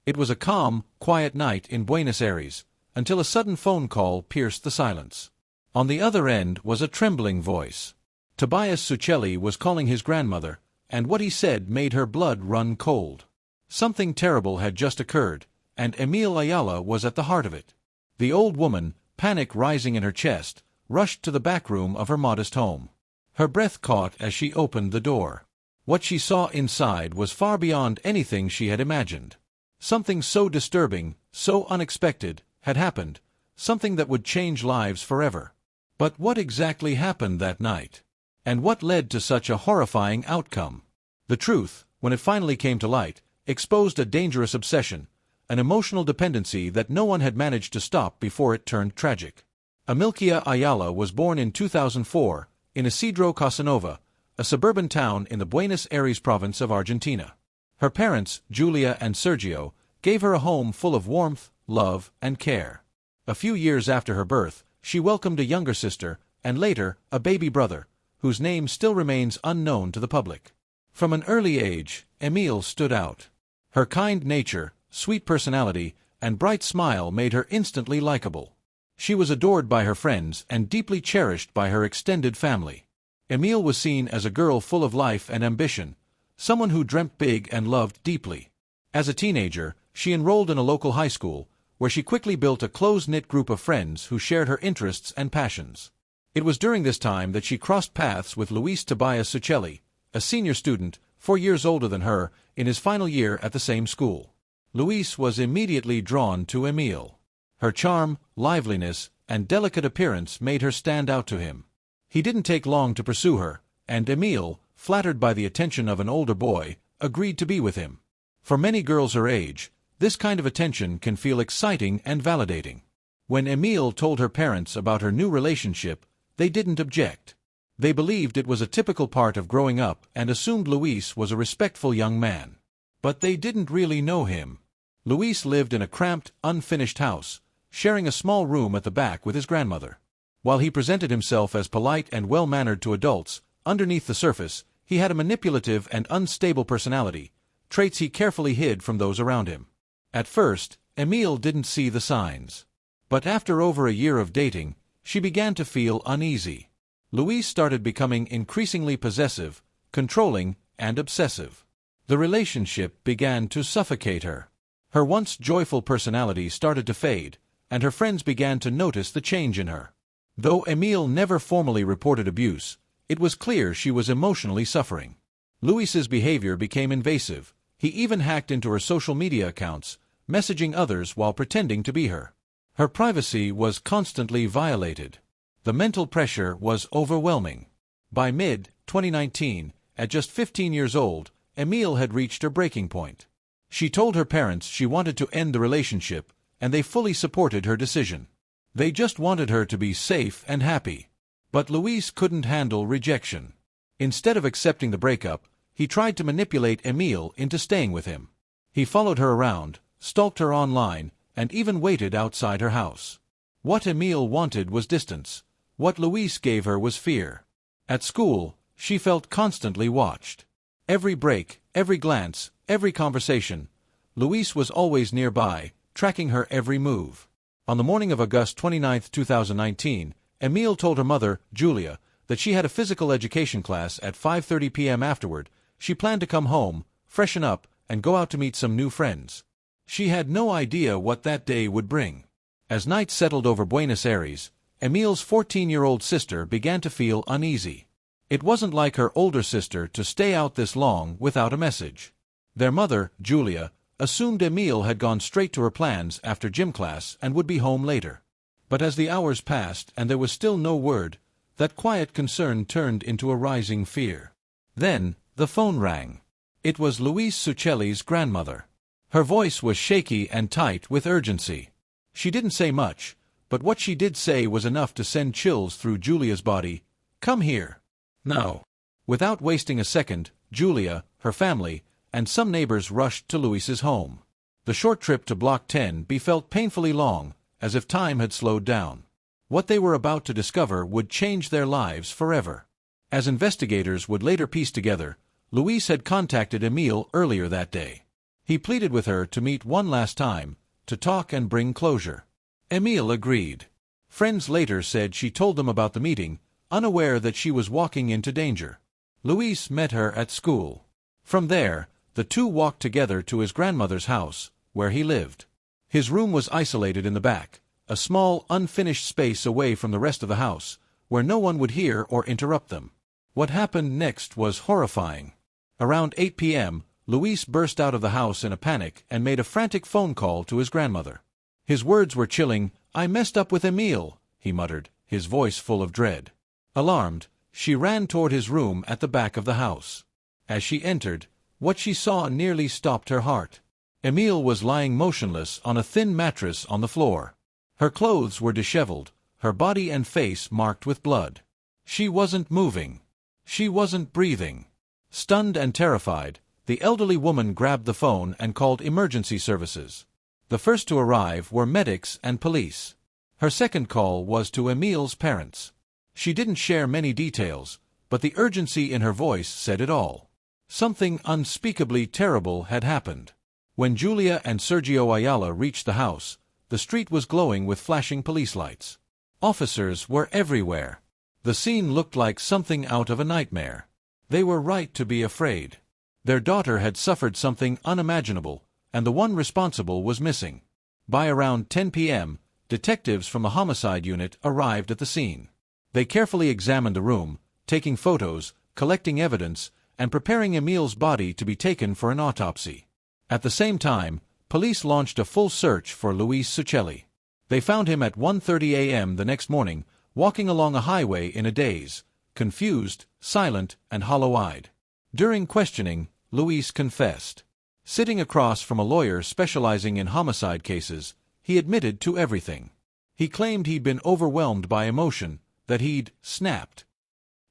It was a calm, quiet night in Buenos Aires, until a sudden phone call pierced the silence. On the other end was a trembling voice. Tobias Suchelli was calling his grandmother, and what he said made her blood run cold. Something terrible had just occurred, and Emil Ayala was at the heart of it. The old woman, panic rising in her chest, rushed to the back room of her modest home. Her breath caught as she opened the door. What she saw inside was far beyond anything she had imagined. Something so disturbing, so unexpected, had happened, something that would change lives forever. But what exactly happened that night? And what led to such a horrifying outcome? The truth, when it finally came to light, exposed a dangerous obsession, an emotional dependency that no one had managed to stop before it turned tragic. Amilcar Ayala was born in 2004, in Isidro Casanova, a suburban town in the Buenos Aires province of Argentina. Her parents, Julia and Sergio, gave her a home full of warmth, love, and care. A few years after her birth, she welcomed a younger sister, and later, a baby brother, whose name still remains unknown to the public. From an early age, Emil stood out. Her kind nature, sweet personality, and bright smile made her instantly likable. She was adored by her friends and deeply cherished by her extended family. Emil was seen as a girl full of life and ambition, someone who dreamt big and loved deeply. As a teenager, she enrolled in a local high school, where she quickly built a close-knit group of friends who shared her interests and passions. It was during this time that she crossed paths with Luis Tobias Suchelli, a senior student, 4 years older than her, in his final year at the same school. Luis was immediately drawn to Emil. Her charm, liveliness, and delicate appearance made her stand out to him. He didn't take long to pursue her, and Emil, flattered by the attention of an older boy, agreed to be with him. For many girls her age, this kind of attention can feel exciting and validating. When Emil told her parents about her new relationship, they didn't object. They believed it was a typical part of growing up and assumed Luis was a respectful young man. But they didn't really know him. Luis lived in a cramped, unfinished house, sharing a small room at the back with his grandmother. While he presented himself as polite and well-mannered to adults, underneath the surface, he had a manipulative and unstable personality, traits he carefully hid from those around him. At first, Emil didn't see the signs. But after over a year of dating, she began to feel uneasy. Luis started becoming increasingly possessive, controlling, and obsessive. The relationship began to suffocate her. Her once joyful personality started to fade, and her friends began to notice the change in her. Though Emil never formally reported abuse, it was clear she was emotionally suffering. Luis's behavior became invasive. He even hacked into her social media accounts, messaging others while pretending to be her. Her privacy was constantly violated. The mental pressure was overwhelming. By mid-2019, at just 15 years old, Emil had reached her breaking point. She told her parents she wanted to end the relationship, and they fully supported her decision. They just wanted her to be safe and happy. But Luis couldn't handle rejection. Instead of accepting the breakup, he tried to manipulate Emil into staying with him. He followed her around, stalked her online, and even waited outside her house. What Emil wanted was distance. What Luis gave her was fear. At school, she felt constantly watched. Every break, every glance, every conversation, Luis was always nearby, tracking her every move. On the morning of August 29, 2019, Emil told her mother, Julia, that she had a physical education class at 5:30 p.m. Afterward, she planned to come home, freshen up, and go out to meet some new friends. She had no idea what that day would bring. As night settled over Buenos Aires, Emil's 14-year-old sister began to feel uneasy. It wasn't like her older sister to stay out this long without a message. Their mother, Julia, assumed Emil had gone straight to her plans after gym class and would be home later. But as the hours passed and there was still no word, that quiet concern turned into a rising fear. Then, the phone rang. It was Luis Suchelli's grandmother. Her voice was shaky and tight with urgency. She didn't say much, but what she did say was enough to send chills through Julia's body. "Come here. Now." Without wasting a second, Julia, her family, and some neighbors rushed to Luis's home. The short trip to Block 10B felt painfully long, as if time had slowed down. What they were about to discover would change their lives forever. As investigators would later piece together, Luis had contacted Emil earlier that day. He pleaded with her to meet one last time, to talk and bring closure. Emile agreed. Friends later said she told them about the meeting, unaware that she was walking into danger. Luis met her at school. From there, the two walked together to his grandmother's house, where he lived. His room was isolated in the back, a small, unfinished space away from the rest of the house, where no one would hear or interrupt them. What happened next was horrifying. Around 8 p.m., Luis burst out of the house in a panic and made a frantic phone call to his grandmother. His words were chilling. "I messed up with Emile," he muttered, his voice full of dread. Alarmed, she ran toward his room at the back of the house. As she entered, what she saw nearly stopped her heart. Emile was lying motionless on a thin mattress on the floor. Her clothes were disheveled, her body and face marked with blood. She wasn't moving. She wasn't breathing. Stunned and terrified, the elderly woman grabbed the phone and called emergency services. The first to arrive were medics and police. Her second call was to Emile's parents. She didn't share many details, but the urgency in her voice said it all. Something unspeakably terrible had happened. When Julia and Sergio Ayala reached the house, the street was glowing with flashing police lights. Officers were everywhere. The scene looked like something out of a nightmare. They were right to be afraid. Their daughter had suffered something unimaginable, and the one responsible was missing. By around 10 p.m., detectives from a homicide unit arrived at the scene. They carefully examined the room, taking photos, collecting evidence, and preparing Emile's body to be taken for an autopsy. At the same time, police launched a full search for Luis Suchelli. They found him at 1:30 a.m. the next morning, walking along a highway in a daze, confused, silent, and hollow-eyed. During questioning, Luis confessed. Sitting across from a lawyer specializing in homicide cases, he admitted to everything. He claimed he'd been overwhelmed by emotion, that he'd snapped.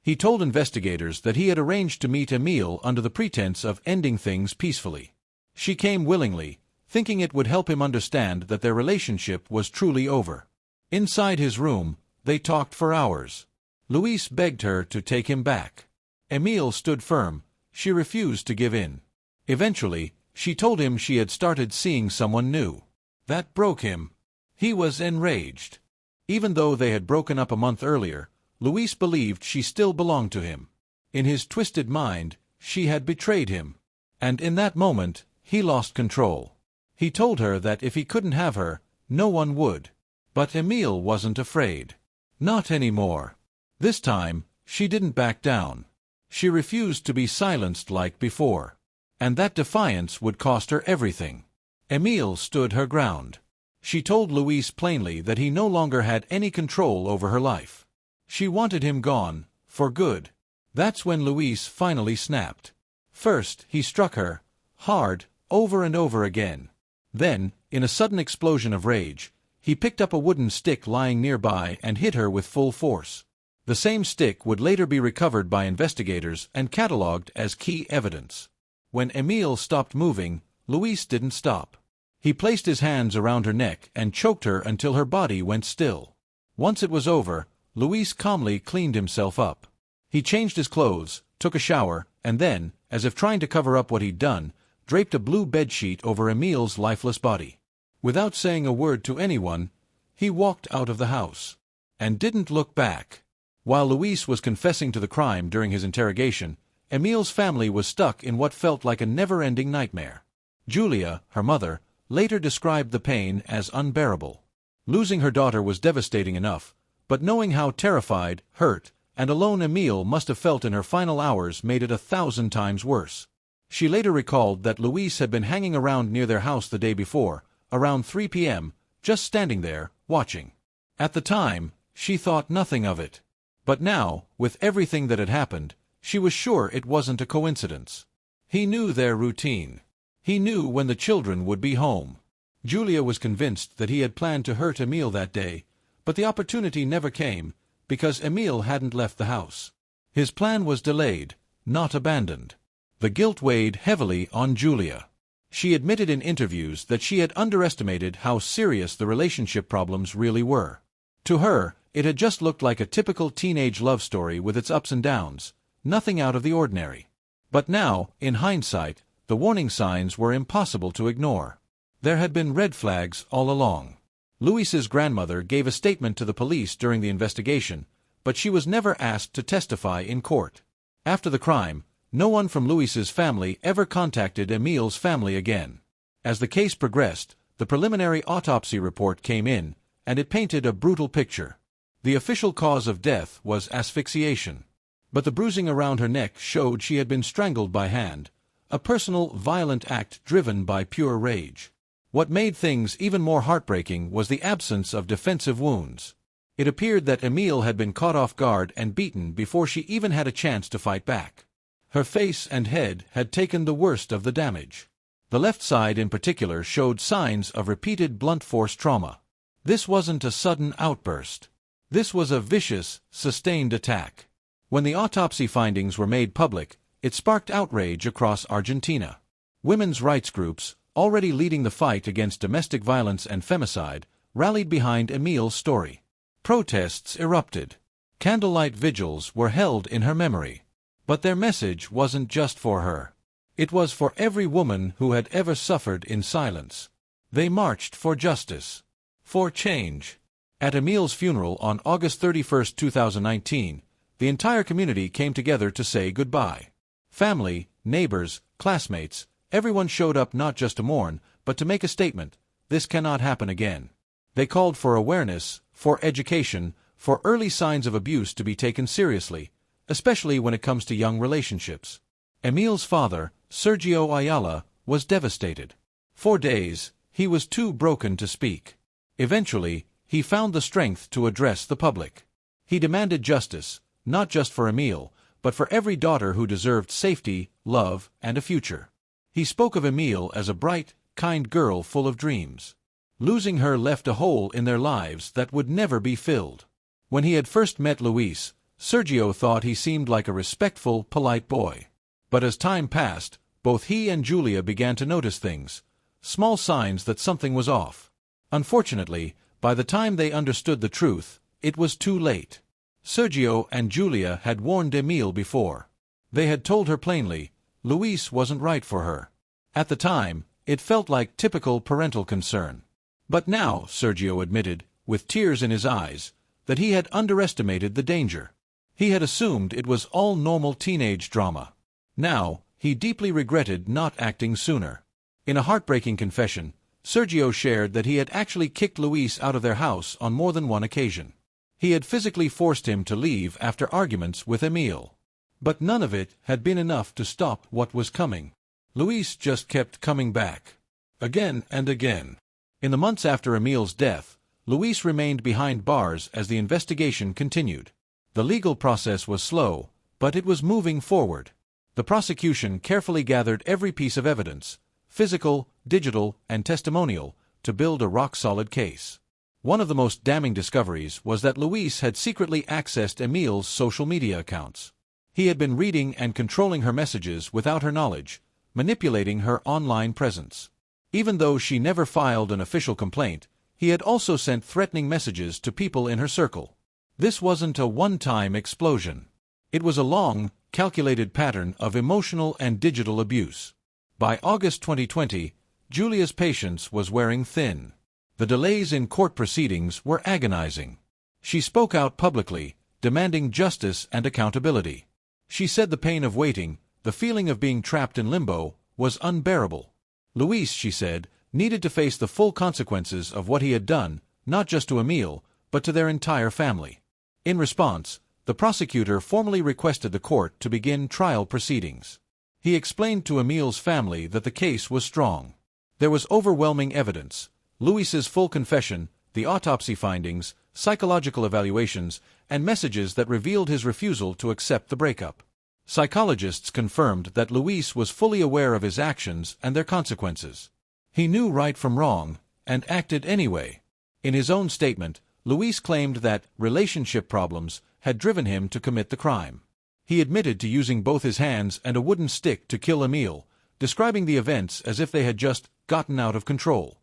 He told investigators that he had arranged to meet Emile under the pretense of ending things peacefully. She came willingly, thinking it would help him understand that their relationship was truly over. Inside his room, they talked for hours. Luis begged her to take him back. Emile stood firm. She refused to give in. Eventually, she told him she had started seeing someone new. That broke him. He was enraged. Even though they had broken up a month earlier, Luis believed she still belonged to him. In his twisted mind, she had betrayed him. And in that moment, he lost control. He told her that if he couldn't have her, no one would. But Emile wasn't afraid. Not anymore. This time, she didn't back down. She refused to be silenced like before. And that defiance would cost her everything. Emile stood her ground. She told Luis plainly that he no longer had any control over her life. She wanted him gone, for good. That's when Luis finally snapped. First, he struck her, hard, over and over again. Then, in a sudden explosion of rage, he picked up a wooden stick lying nearby and hit her with full force. The same stick would later be recovered by investigators and catalogued as key evidence. When Emile stopped moving, Luis didn't stop. He placed his hands around her neck and choked her until her body went still. Once it was over, Luis calmly cleaned himself up. He changed his clothes, took a shower, and then, as if trying to cover up what he'd done, draped a blue bedsheet over Emile's lifeless body. Without saying a word to anyone, he walked out of the house. And didn't look back. While Luis was confessing to the crime during his interrogation, Emile's family was stuck in what felt like a never-ending nightmare. Julia, her mother, later described the pain as unbearable. Losing her daughter was devastating enough, but knowing how terrified, hurt, and alone Emile must have felt in her final hours made it 1,000 times worse. She later recalled that Luis had been hanging around near their house the day before, around 3 p.m., just standing there, watching. At the time, she thought nothing of it. But now, with everything that had happened, she was sure it wasn't a coincidence. He knew their routine. He knew when the children would be home. Julia was convinced that he had planned to hurt Emile that day, but the opportunity never came, because Emile hadn't left the house. His plan was delayed, not abandoned. The guilt weighed heavily on Julia. She admitted in interviews that she had underestimated how serious the relationship problems really were. To her, it had just looked like a typical teenage love story with its ups and downs, nothing out of the ordinary. But now, in hindsight, The warning signs were impossible to ignore. There had been red flags all along. Luis's grandmother gave a statement to the police during the investigation, but she was never asked to testify in court. After the crime, no one from Luis's family ever contacted Emil's family again. As the case progressed, the preliminary autopsy report came in, and it painted a brutal picture. The official cause of death was asphyxiation. But the bruising around her neck showed she had been strangled by hand, a personal, violent act driven by pure rage. What made things even more heartbreaking was the absence of defensive wounds. It appeared that Emil had been caught off guard and beaten before she even had a chance to fight back. Her face and head had taken the worst of the damage. The left side in particular showed signs of repeated blunt force trauma. This wasn't a sudden outburst. This was a vicious, sustained attack. When the autopsy findings were made public, it sparked outrage across Argentina. Women's rights groups, already leading the fight against domestic violence and femicide, rallied behind Emil's story. Protests erupted. Candlelight vigils were held in her memory. But their message wasn't just for her. It was for every woman who had ever suffered in silence. They marched for justice. For change. At Emil's funeral on August 31, 2019, the entire community came together to say goodbye. Family, neighbors, classmates, everyone showed up not just to mourn, but to make a statement: this cannot happen again. They called for awareness, for education, for early signs of abuse to be taken seriously, especially when it comes to young relationships. Emil's father, Sergio Ayala, was devastated. For days, he was too broken to speak. Eventually, he found the strength to address the public. He demanded justice, not just for Emil, but for every daughter who deserved safety, love, and a future. He spoke of Emil as a bright, kind girl full of dreams. Losing her left a hole in their lives that would never be filled. When he had first met Luis, Sergio thought he seemed like a respectful, polite boy. But as time passed, both he and Julia began to notice things, small signs that something was off. Unfortunately, by the time they understood the truth, it was too late. Sergio and Julia had warned Emil before. They had told her plainly, Luis wasn't right for her. At the time, it felt like typical parental concern. But now, Sergio admitted, with tears in his eyes, that he had underestimated the danger. He had assumed it was all normal teenage drama. Now, he deeply regretted not acting sooner. In a heartbreaking confession, Sergio shared that he had actually kicked Luis out of their house on more than one occasion. He had physically forced him to leave after arguments with Emil. But none of it had been enough to stop what was coming. Luis just kept coming back. Again and again. In the months after Emil's death, Luis remained behind bars as the investigation continued. The legal process was slow, but it was moving forward. The prosecution carefully gathered every piece of evidence, physical, digital, and testimonial, to build a rock-solid case. One of the most damning discoveries was that Luis had secretly accessed Emil's social media accounts. He had been reading and controlling her messages without her knowledge, manipulating her online presence. Even though she never filed an official complaint, he had also sent threatening messages to people in her circle. This wasn't a one-time explosion. It was a long, calculated pattern of emotional and digital abuse. By August 2020, Julia's patience was wearing thin. The delays in court proceedings were agonizing. She spoke out publicly, demanding justice and accountability. She said the pain of waiting, the feeling of being trapped in limbo, was unbearable. Luis, she said, needed to face the full consequences of what he had done, not just to Emil, but to their entire family. In response, the prosecutor formally requested the court to begin trial proceedings. He explained to Emil's family that the case was strong. There was overwhelming evidence: Luis's full confession, the autopsy findings, psychological evaluations, and messages that revealed his refusal to accept the breakup. Psychologists confirmed that Luis was fully aware of his actions and their consequences. He knew right from wrong, and acted anyway. In his own statement, Luis claimed that relationship problems had driven him to commit the crime. He admitted to using both his hands and a wooden stick to kill Emil, describing the events as if they had just gotten out of control.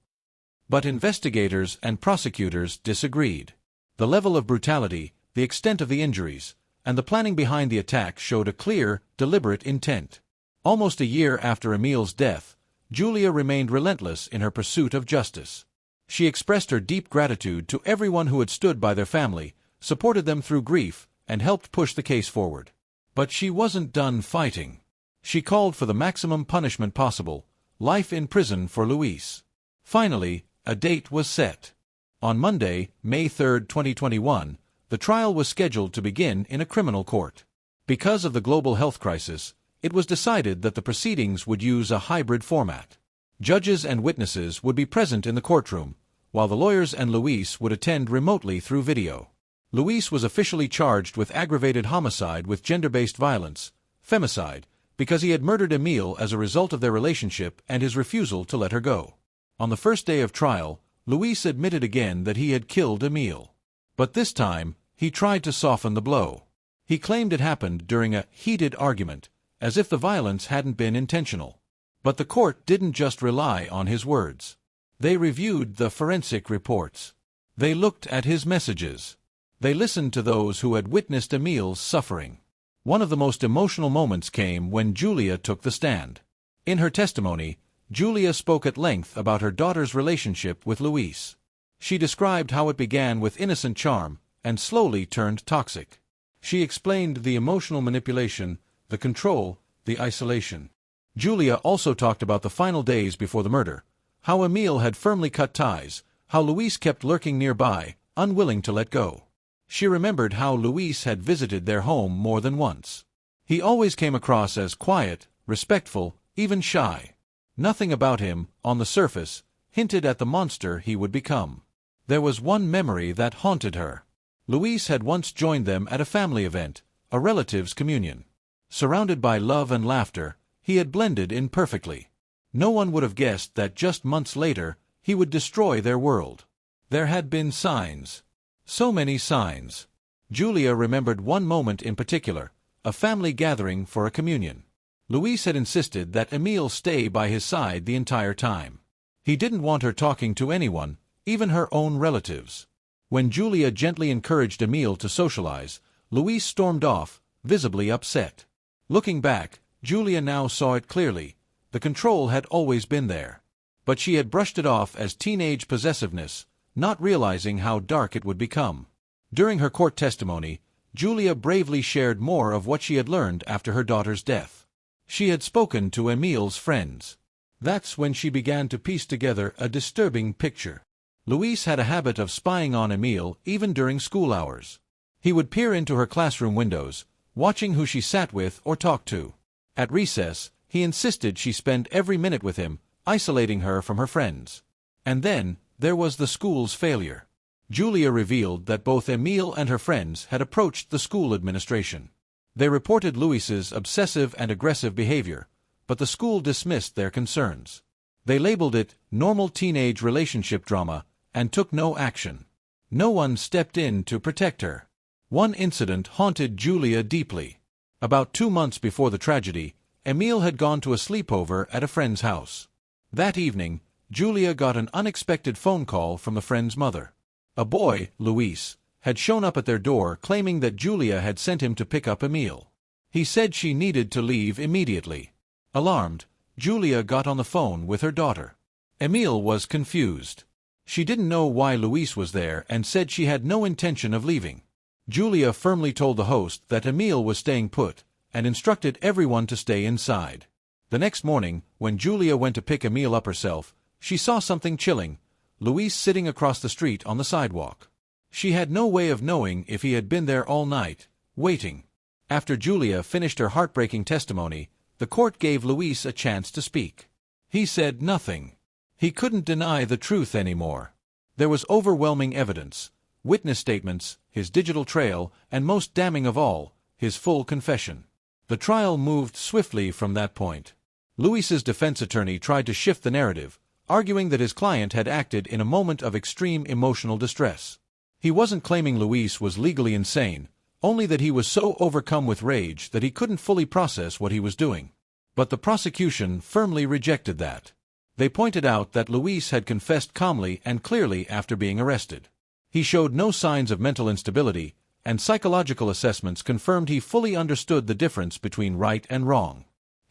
But investigators and prosecutors disagreed. The level of brutality, the extent of the injuries, and the planning behind the attack showed a clear, deliberate intent. Almost a year after Emil's death, Julia remained relentless in her pursuit of justice. She expressed her deep gratitude to everyone who had stood by their family, supported them through grief, and helped push the case forward. But she wasn't done fighting. She called for the maximum punishment possible, life in prison for Luis. Finally, a date was set. On Monday, May 3, 2021, the trial was scheduled to begin in a criminal court. Because of the global health crisis, it was decided that the proceedings would use a hybrid format. Judges and witnesses would be present in the courtroom, while the lawyers and Luis would attend remotely through video. Luis was officially charged with aggravated homicide with gender-based violence, femicide, because he had murdered Emil as a result of their relationship and his refusal to let her go. On the first day of trial, Luis admitted again that he had killed Emil. But this time, he tried to soften the blow. He claimed it happened during a heated argument, as if the violence hadn't been intentional. But the court didn't just rely on his words. They reviewed the forensic reports. They looked at his messages. They listened to those who had witnessed Emil's suffering. One of the most emotional moments came when Julia took the stand. In her testimony, Julia spoke at length about her daughter's relationship with Luis. She described how it began with innocent charm and slowly turned toxic. She explained the emotional manipulation, the control, the isolation. Julia also talked about the final days before the murder, how Emil had firmly cut ties, how Luis kept lurking nearby, unwilling to let go. She remembered how Luis had visited their home more than once. He always came across as quiet, respectful, even shy. Nothing about him, on the surface, hinted at the monster he would become. There was one memory that haunted her. Luis had once joined them at a family event, a relative's communion. Surrounded by love and laughter, he had blended in perfectly. No one would have guessed that just months later, he would destroy their world. There had been signs. So many signs. Julia remembered one moment in particular, a family gathering for a communion. Luis had insisted that Emil stay by his side the entire time. He didn't want her talking to anyone, even her own relatives. When Julia gently encouraged Emil to socialize, Luis stormed off, visibly upset. Looking back, Julia now saw it clearly. The control had always been there. But she had brushed it off as teenage possessiveness, not realizing how dark it would become. During her court testimony, Julia bravely shared more of what she had learned after her daughter's death. She had spoken to Emil's friends. That's when she began to piece together a disturbing picture. Luis had a habit of spying on Emil even during school hours. He would peer into her classroom windows, watching who she sat with or talked to. At recess, he insisted she spend every minute with him, isolating her from her friends. And then, there was the school's failure. Julia revealed that both Emil and her friends had approached the school administration. They reported Luis's obsessive and aggressive behavior, but the school dismissed their concerns. They labeled it normal teenage relationship drama and took no action. No one stepped in to protect her. One incident haunted Julia deeply. About 2 months before the tragedy, Emil had gone to a sleepover at a friend's house. That evening, Julia got an unexpected phone call from the friend's mother. A boy, Luis, had shown up at their door claiming that Julia had sent him to pick up Emil. He said she needed to leave immediately. Alarmed, Julia got on the phone with her daughter. Emil was confused. She didn't know why Luis was there and said she had no intention of leaving. Julia firmly told the host that Emil was staying put and instructed everyone to stay inside. The next morning, when Julia went to pick Emil up herself, she saw something chilling, Luis sitting across the street on the sidewalk. She had no way of knowing if he had been there all night, waiting. After Julia finished her heartbreaking testimony, the court gave Luis a chance to speak. He said nothing. He couldn't deny the truth anymore. There was overwhelming evidence, witness statements, his digital trail, and most damning of all, his full confession. The trial moved swiftly from that point. Luis's defense attorney tried to shift the narrative, arguing that his client had acted in a moment of extreme emotional distress. He wasn't claiming Luis was legally insane, only that he was so overcome with rage that he couldn't fully process what he was doing. But the prosecution firmly rejected that. They pointed out that Luis had confessed calmly and clearly after being arrested. He showed no signs of mental instability, and psychological assessments confirmed he fully understood the difference between right and wrong.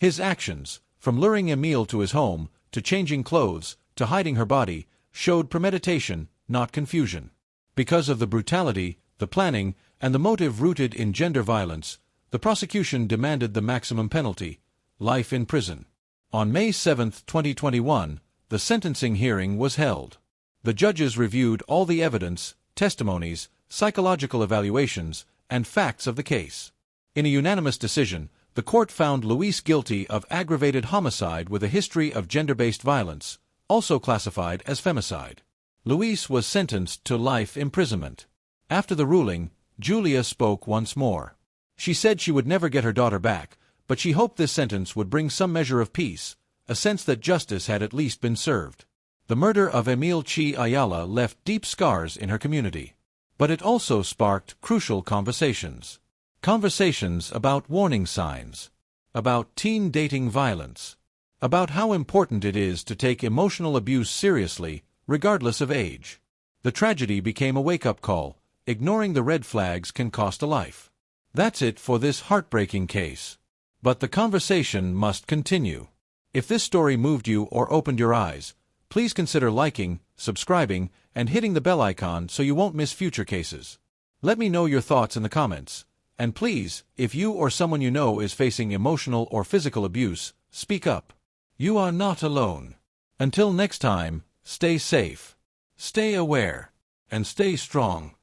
His actions, from luring Emil to his home, to changing clothes, to hiding her body, showed premeditation, not confusion. Because of the brutality, the planning, and the motive rooted in gender violence, the prosecution demanded the maximum penalty, life in prison. On May 7, 2021, the sentencing hearing was held. The judges reviewed all the evidence, testimonies, psychological evaluations, and facts of the case. In a unanimous decision, the court found Luis guilty of aggravated homicide with a history of gender-based violence, also classified as femicide. Luis was sentenced to life imprisonment. After the ruling, Julia spoke once more. She said she would never get her daughter back, but she hoped this sentence would bring some measure of peace, a sense that justice had at least been served. The murder of Emil Chi Ayala left deep scars in her community. But it also sparked crucial conversations. Conversations about warning signs, about teen dating violence, about how important it is to take emotional abuse seriously, regardless of age. The tragedy became a wake-up call. Ignoring the red flags can cost a life. That's it for this heartbreaking case. But the conversation must continue. If this story moved you or opened your eyes, please consider liking, subscribing, and hitting the bell icon so you won't miss future cases. Let me know your thoughts in the comments. And please, if you or someone you know is facing emotional or physical abuse, speak up. You are not alone. Until next time, stay safe, stay aware, and stay strong.